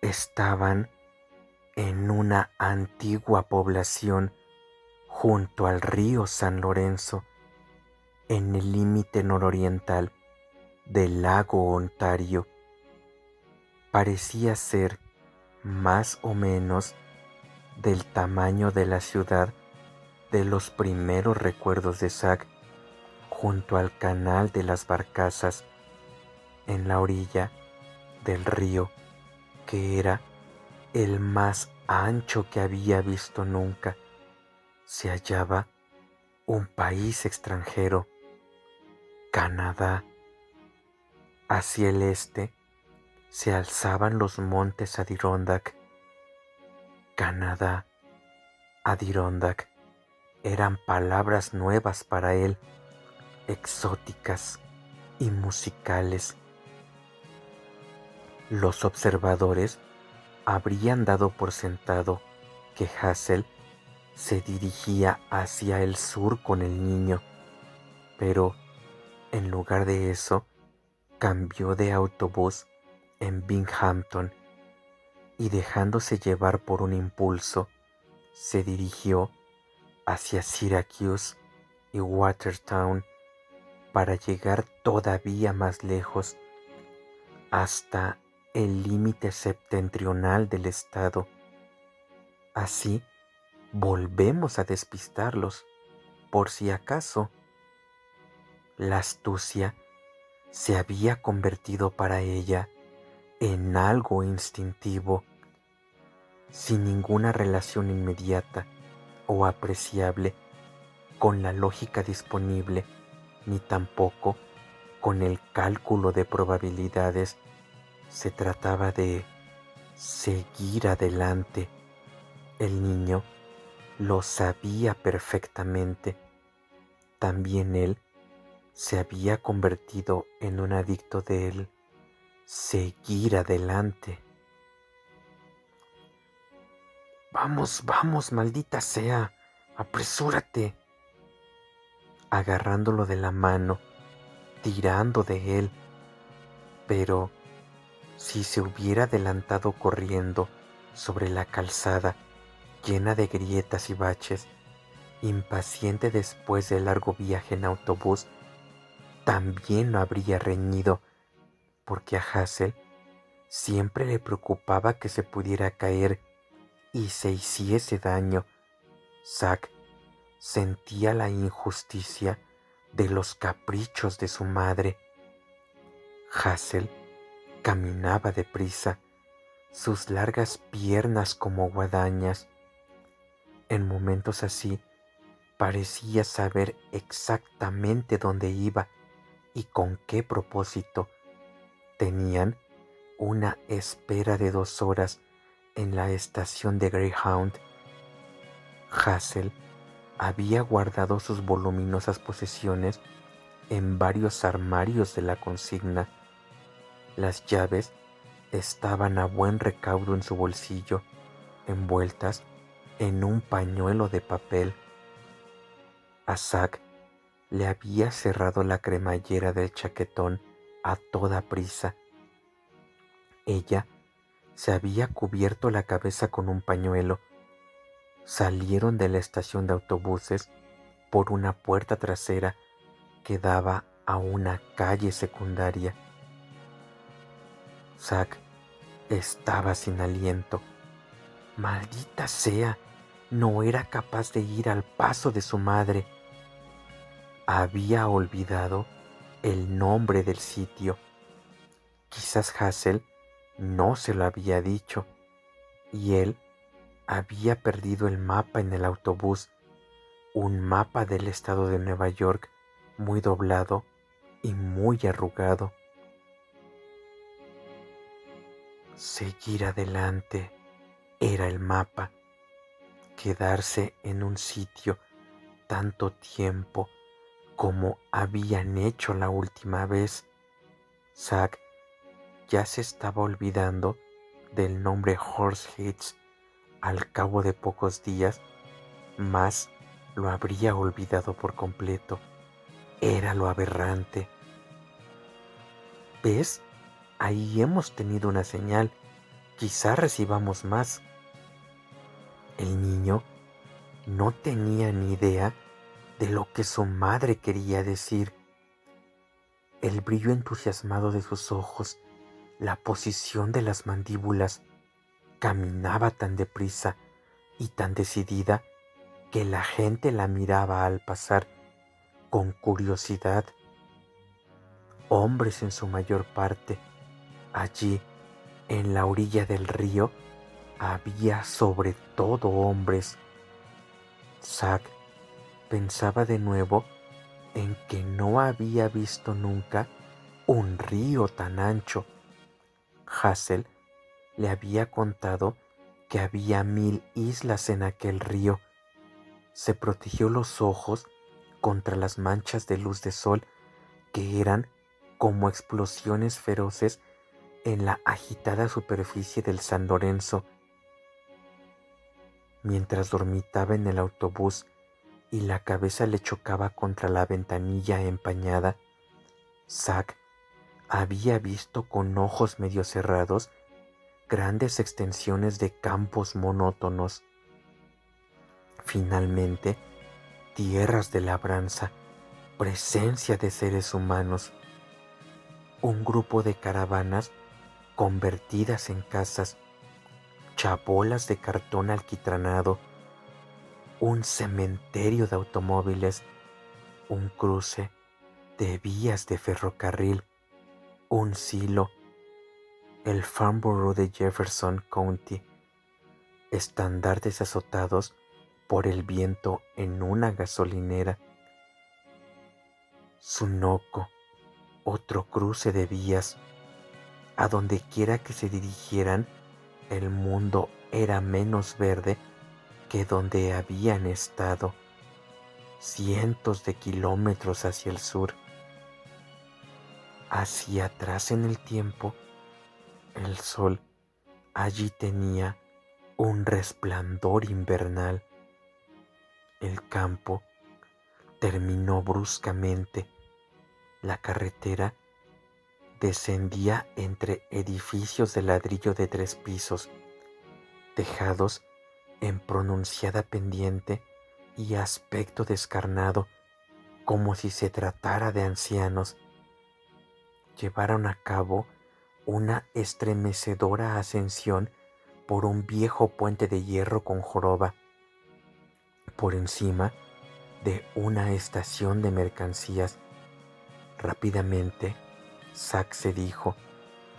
Estaban en una antigua población junto al río San Lorenzo, en el límite nororiental del lago Ontario. Parecía ser más o menos del tamaño de la ciudad de los primeros recuerdos de Zack, junto al canal de las barcazas, en la orilla del río, que era el más ancho que había visto nunca. Se hallaba un país extranjero, Canadá. Hacia el este se alzaban los montes Adirondack. Canadá, Adirondack, eran palabras nuevas para él, exóticas y musicales. Los observadores habrían dado por sentado que Hassel se dirigía hacia el sur con el niño, pero en lugar de eso, cambió de autobús en Binghamton y, dejándose llevar por un impulso, se dirigió hacia Syracuse y Watertown para llegar todavía más lejos, hasta el límite septentrional del estado. Así volvemos a despistarlos, por si acaso. La astucia se había convertido para ella en algo instintivo, sin ninguna relación inmediata o apreciable con la lógica disponible, ni tampoco con el cálculo de probabilidades. Se trataba de seguir adelante. El niño lo sabía perfectamente. También él se había convertido en un adicto de él. Seguir adelante. Vamos, vamos, maldita sea, apresúrate. Agarrándolo de la mano, tirando de él. Pero si se hubiera adelantado corriendo sobre la calzada llena de grietas y baches, impaciente después del largo viaje en autobús, también lo habría reñido, porque a Hassel siempre le preocupaba que se pudiera caer y se hiciese daño. Zack sentía la injusticia de los caprichos de su madre. Hassel caminaba deprisa, sus largas piernas como guadañas. En momentos así, parecía saber exactamente dónde iba y con qué propósito. Tenían una espera de 2 horas en la estación de Greyhound. Hassel había guardado sus voluminosas posesiones en varios armarios de la consigna. Las llaves estaban a buen recaudo en su bolsillo, envueltas en un pañuelo de papel. A Zack le había cerrado la cremallera del chaquetón a toda prisa. Ella se había cubierto la cabeza con un pañuelo. Salieron de la estación de autobuses por una puerta trasera que daba a una calle secundaria. Zack estaba sin aliento. Maldita sea, no era capaz de ir al paso de su madre. Había olvidado el nombre del sitio. Quizás Hassel no se lo había dicho, y él había perdido el mapa en el autobús, un mapa del estado de Nueva York muy doblado y muy arrugado. Seguir adelante era el mapa. Quedarse en un sitio tanto tiempo como habían hecho la última vez. Zack ya se estaba olvidando del nombre Horseheads. Al cabo de pocos días, más lo habría olvidado por completo. Era lo aberrante. ¿Ves? Ahí hemos tenido una señal quizá recibamos más. El niño no tenía ni idea de lo que su madre quería decir. El brillo entusiasmado de sus ojos, la posición de las mandíbulas, caminaba tan deprisa y tan decidida que la gente la miraba al pasar con curiosidad. Hombres en su mayor parte. Allí, en la orilla del río, había sobre todo hombres. Zack pensaba de nuevo en que no había visto nunca un río tan ancho. Hazel le había contado que había 1000 islas en aquel río. Se protegió los ojos contra las manchas de luz de sol que eran como explosiones feroces en la agitada superficie del San Lorenzo. Mientras dormitaba en el autobús y la cabeza le chocaba contra la ventanilla empañada, Zack había visto con ojos medio cerrados grandes extensiones de campos monótonos. Finalmente, tierras de labranza, presencia de seres humanos, un grupo de caravanas convertidas en casas, chabolas de cartón alquitranado, un cementerio de automóviles, un cruce de vías de ferrocarril, un silo, el Farnborough de Jefferson County, estandartes azotados por el viento en una gasolinera, Sunoco, otro cruce de vías. A donde quiera que se dirigieran, el mundo era menos verde que donde habían estado, cientos de kilómetros hacia el sur. Hacia atrás en el tiempo, el sol allí tenía un resplandor invernal. El campo terminó bruscamente. La carretera descendía entre edificios de ladrillo de 3 pisos, tejados en pronunciada pendiente y aspecto descarnado, como si se tratara de ancianos. Llevaron a cabo una estremecedora ascensión por un viejo puente de hierro con joroba, por encima de una estación de mercancías. Rápidamente, Zack se dijo: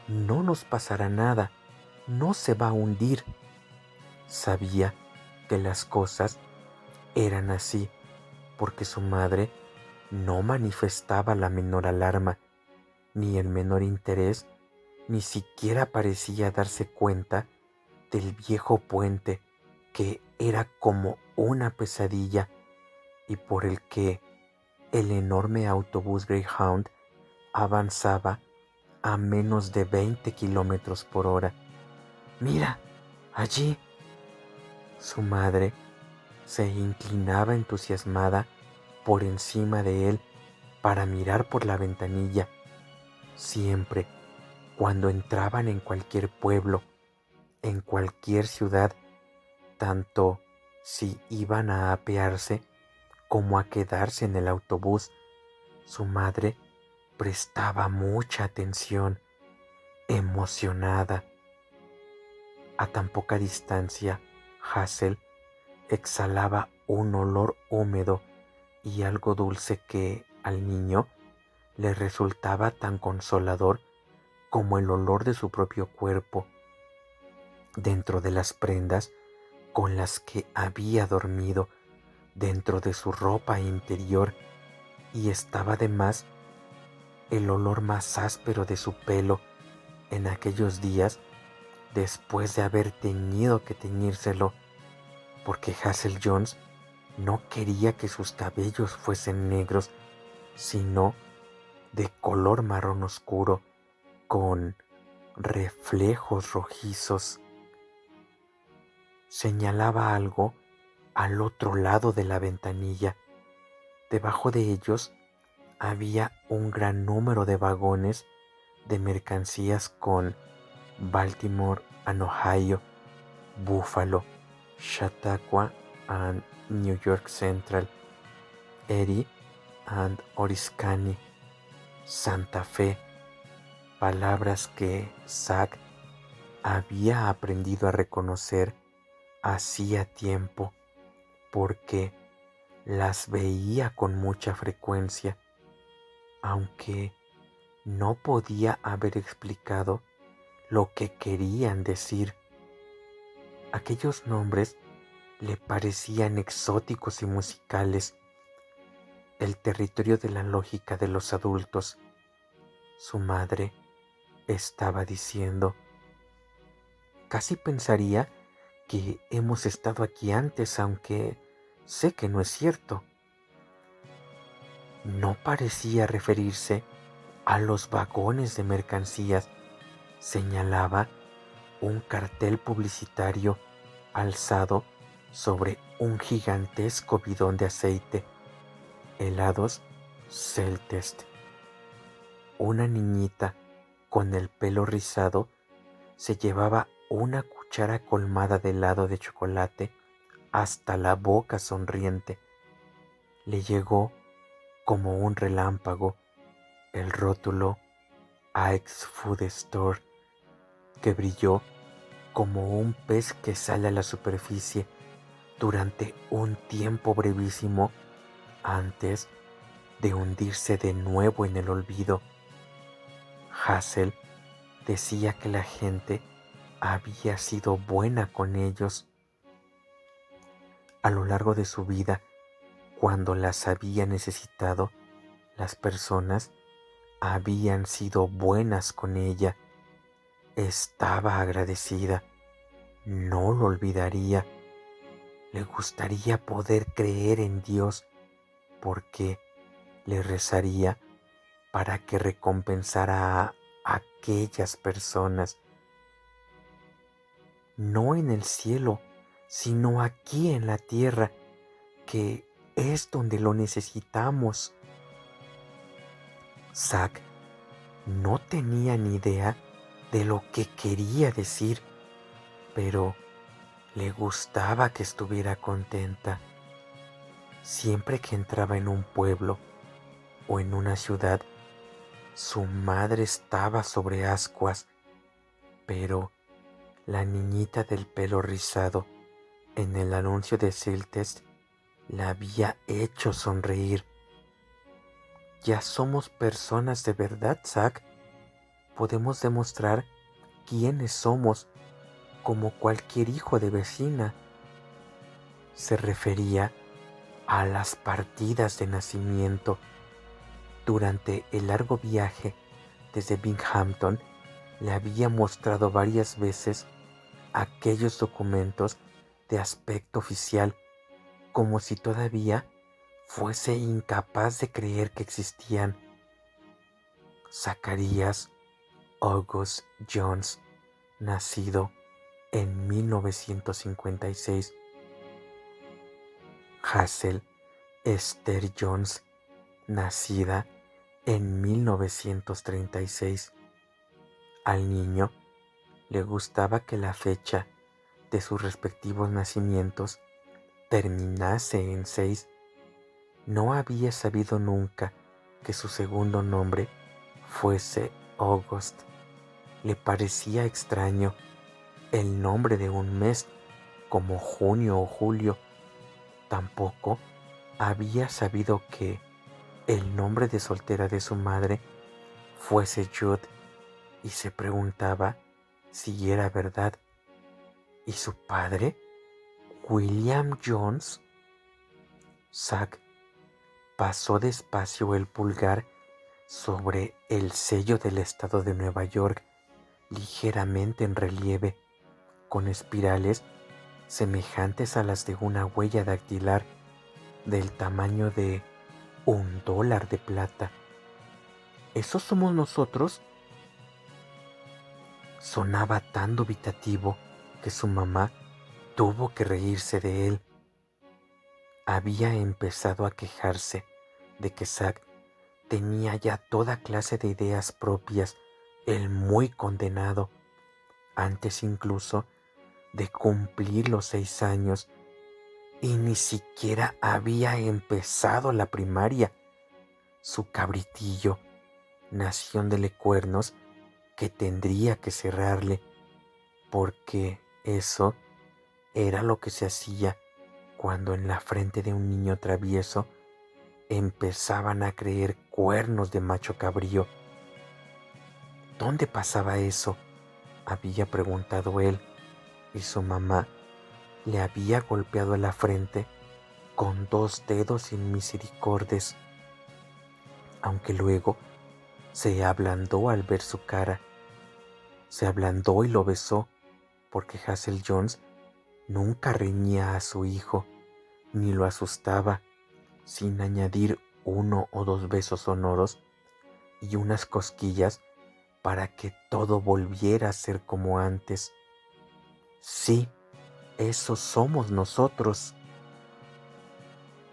no nos pasará nada, no se va a hundir. Sabía que las cosas eran así porque su madre no manifestaba la menor alarma, ni el menor interés, ni siquiera parecía darse cuenta del viejo puente que era como una pesadilla y por el que el enorme autobús Greyhound avanzaba a menos de 20 kilómetros por hora. ¡Mira! ¡Allí! Su madre se inclinaba entusiasmada por encima de él para mirar por la ventanilla. Siempre, cuando entraban en cualquier pueblo, en cualquier ciudad, tanto si iban a apearse como a quedarse en el autobús, su madre prestaba mucha atención, emocionada. A tan poca distancia, Hazel exhalaba un olor húmedo y algo dulce que al niño le resultaba tan consolador como el olor de su propio cuerpo. Dentro de las prendas con las que había dormido, dentro de su ropa interior, y estaba además el olor más áspero de su pelo en aquellos días después de haber tenido que teñírselo, porque Hazel Jones no quería que sus cabellos fuesen negros, sino de color marrón oscuro, con reflejos rojizos. Señalaba algo al otro lado de la ventanilla. Debajo de ellos había un gran número de vagones de mercancías con Baltimore and Ohio, Buffalo, Chautauqua and New York Central, Erie and Oriskany, Santa Fe, palabras que Zack había aprendido a reconocer hacía tiempo porque las veía con mucha frecuencia, aunque no podía haber explicado lo que querían decir. Aquellos nombres le parecían exóticos y musicales, el territorio de la lógica de los adultos. Su madre estaba diciendo: casi pensaría que hemos estado aquí antes, aunque sé que no es cierto. No parecía referirse a los vagones de mercancías, señalaba un cartel publicitario alzado sobre un gigantesco bidón de aceite. Helados Celtest. Una niñita con el pelo rizado se llevaba una cuchara colmada de helado de chocolate hasta la boca sonriente. Le llegó como un relámpago el rótulo Ike's Food Store, que brilló como un pez que sale a la superficie durante un tiempo brevísimo antes de hundirse de nuevo en el olvido. Hazel decía que la gente había sido buena con ellos a lo largo de su vida. Cuando las había necesitado, las personas habían sido buenas con ella. Estaba agradecida, no lo olvidaría. Le gustaría poder creer en Dios porque le rezaría para que recompensara a aquellas personas, no en el cielo, sino aquí en la tierra, que es donde lo necesitamos. Zack no tenía ni idea de lo que quería decir, pero le gustaba que estuviera contenta. Siempre que entraba en un pueblo o en una ciudad, su madre estaba sobre ascuas, pero la niñita del pelo rizado en el anuncio de Siltest la había hecho sonreír. Ya somos personas de verdad, Zack. Podemos demostrar quiénes somos como cualquier hijo de vecina. Se refería a las partidas de nacimiento. Durante el largo viaje desde Binghamton, le había mostrado varias veces aquellos documentos de aspecto oficial, como si todavía fuese incapaz de creer que existían. Zacarías August Jones, nacido en 1956. Hazel Esther Jones, nacida en 1936. Al niño le gustaba que la fecha de sus respectivos nacimientos terminase en 6. No había sabido nunca que su segundo nombre fuese August. Le parecía extraño el nombre de un mes como junio o julio. Tampoco había sabido que el nombre de soltera de su madre fuese Jude y se preguntaba si era verdad. ¿Y su padre? ¿William Jones? Zack pasó despacio el pulgar sobre el sello del estado de Nueva York, ligeramente en relieve, con espirales semejantes a las de una huella dactilar del tamaño de $1 de plata. ¿Esos somos nosotros? Sonaba tan dubitativo que su mamá tuvo que reírse de él. Había empezado a quejarse de que Zack tenía ya toda clase de ideas propias, el muy condenado. antes incluso de cumplir los 6 años, y ni siquiera había empezado la primaria. Su cabritillo nacióndole cuernos que tendría que cerrarle, porque eso era lo que se hacía cuando en la frente de un niño travieso empezaban a creer cuernos de macho cabrío. ¿Dónde pasaba eso?, había preguntado él, y su mamá le había golpeado la frente con 2 dedos inmisericordes, aunque luego se ablandó al ver su cara. Se ablandó y lo besó, porque Hazel Jones nunca reñía a su hijo, ni lo asustaba, sin añadir 1 o 2 besos sonoros y unas cosquillas para que todo volviera a ser como antes. Sí, esos somos nosotros.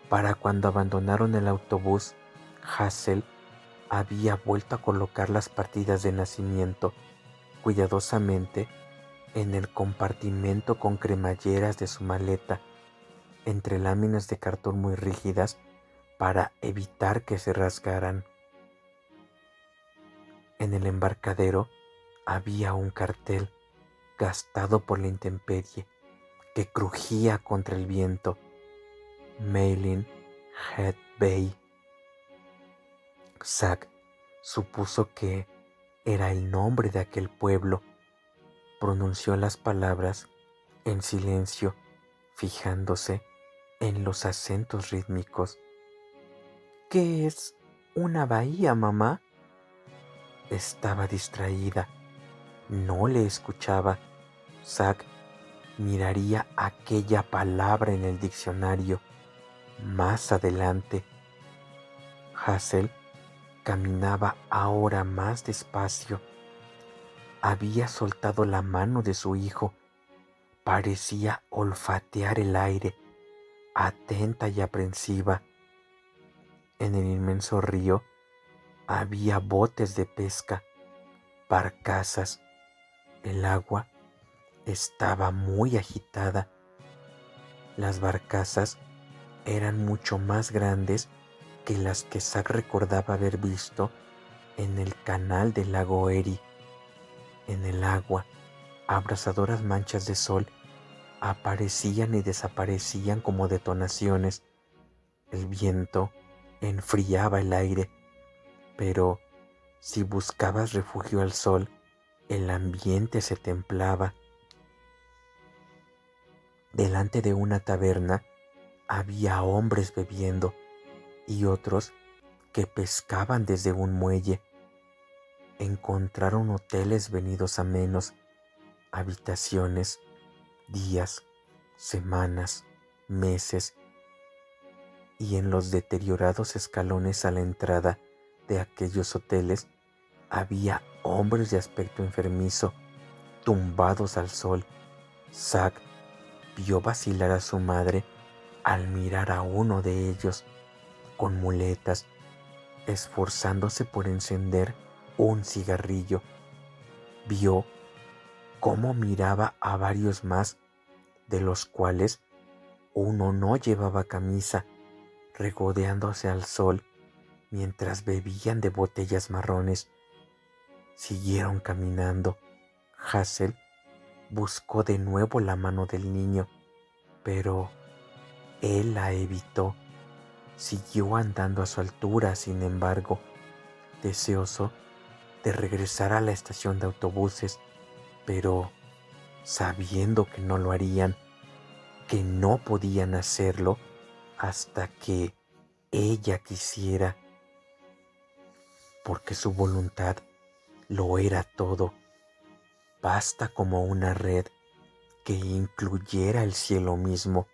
Para cuando abandonaron el autobús, Hazel había vuelto a colocar las partidas de nacimiento cuidadosamente en el compartimento con cremalleras de su maleta, entre láminas de cartón muy rígidas para evitar que se rasgaran. En el embarcadero había un cartel gastado por la intemperie que crujía contra el viento: Mailing Head Bay. Zack supuso que era el nombre de aquel pueblo. Pronunció las palabras en silencio, fijándose en los acentos rítmicos. ¿Qué es una bahía, mamá? Estaba distraída. No le escuchaba. Zack miraría aquella palabra en el diccionario más adelante. Hazel caminaba ahora más despacio. Había soltado la mano de su hijo. Parecía olfatear el aire, atenta y aprensiva. En el inmenso río había botes de pesca, barcazas. El agua estaba muy agitada. Las barcazas eran mucho más grandes que las que Zack recordaba haber visto en el canal del lago Erie. En el agua, abrasadoras manchas de sol aparecían y desaparecían como detonaciones. El viento enfriaba el aire, pero si buscabas refugio al sol, el ambiente se templaba. Delante de una taberna había hombres bebiendo y otros que pescaban desde un muelle. Encontraron hoteles venidos a menos, habitaciones, días, semanas, meses, y en los deteriorados escalones a la entrada de aquellos hoteles había hombres de aspecto enfermizo, tumbados al sol. Zack vio vacilar a su madre al mirar a uno de ellos, con muletas, esforzándose por encender un cigarrillo. Vio cómo miraba a varios más, de los cuales uno no llevaba camisa, regodeándose al sol mientras bebían de botellas marrones. Siguieron caminando. Hazel buscó de nuevo la mano del niño, pero él la evitó. Siguió andando a su altura, sin embargo, deseoso de regresar a la estación de autobuses, pero sabiendo que no lo harían, que no podían hacerlo hasta que ella quisiera, porque su voluntad lo era todo. Basta como una red que incluyera el cielo mismo.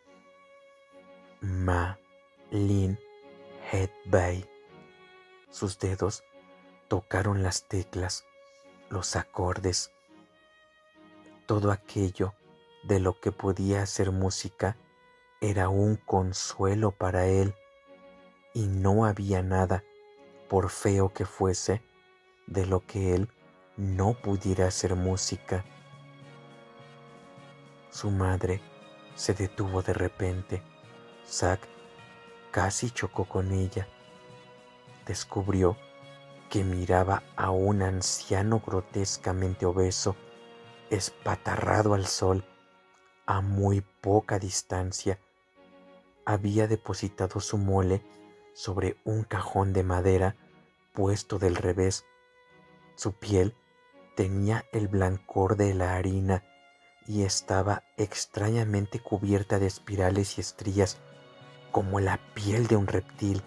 Lin Head Bay. Sus dedos tocaron las teclas, los acordes. Todo aquello de lo que podía hacer música era un consuelo para él, y no había nada, por feo que fuese, de lo que él no pudiera hacer música. Su madre se detuvo de repente. Zack casi chocó con ella. Descubrió que miraba a un anciano grotescamente obeso, espatarrado al sol, a muy poca distancia. Había depositado su mole sobre un cajón de madera puesto del revés. Su piel tenía el blancor de la harina y estaba extrañamente cubierta de espirales y estrías como la piel de un reptil.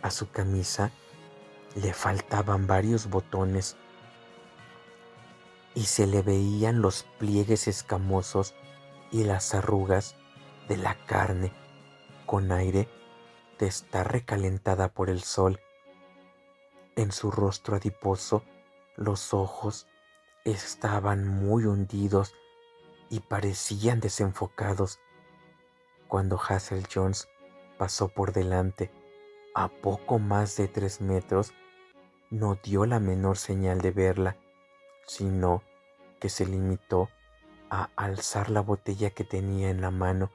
A su camisa le faltaban varios botones y se le veían los pliegues escamosos y las arrugas de la carne con aire de estar recalentada por el sol. En su rostro adiposo los ojos estaban muy hundidos y parecían desenfocados. Cuando Hazel Jones pasó por delante, a poco más de 3 metros, no dio la menor señal de verla, sino que se limitó a alzar la botella que tenía en la mano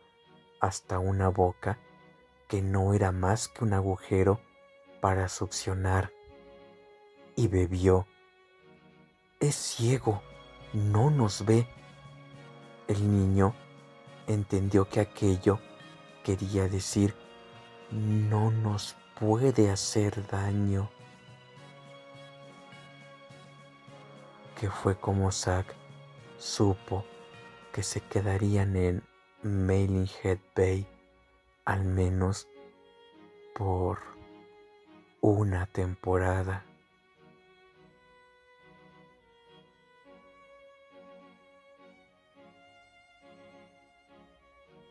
hasta una boca que no era más que un agujero para succionar, y bebió. Es ciego, no nos ve. El niño entendió que aquello quería decir no nos puede hacer daño, que fue como Zack supo que se quedarían en Mailing Head Bay al menos por una temporada.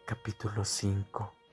Capítulo 5.